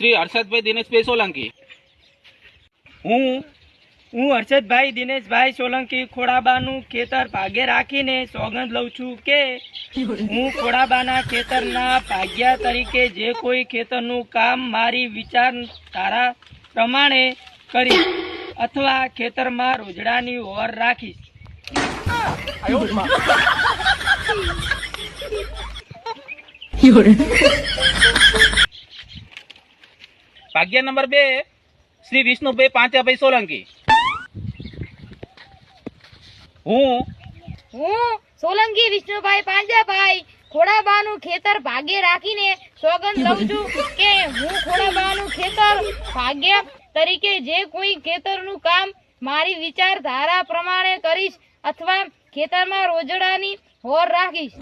શ્રી હર્ષદભાઈ દિનેશભાઈ સોલંકી. હું હર્ષદભાઈ દિનેશભાઈ સોલંકી ખોડાબાનું ખેતર ભાગે રાખીને સોગંદ લઉં છું કે હું ખોડાબાના ખેતરના ભાગ્યા તરીકે જે કોઈ ખેતરનું કામ મારી વિચારધારા પ્રમાણે કરીશ અથવા ખેતરમાં રોજડાની ઓર રાખીશ. ભાગ્ય નંબર 2 શ્રી વિષ્ણુભાઈ પાંચાભાઈ સોલંકી. હું સોલંકી વિષ્ણુભાઈ પાંજાભાઈ ખોડાબાનું ખેતર ભાગે રાખીને સોગંદ લઉં છું કે હું ખોડાબાનું ખેતર ભાગ્ય તરીકે જે કોઈ ખેતરનું કામ મારી વિચારધારા પ્રમાણે કરીશ અથવા ખેતરમાં રોજડાની હોર રાખીશ.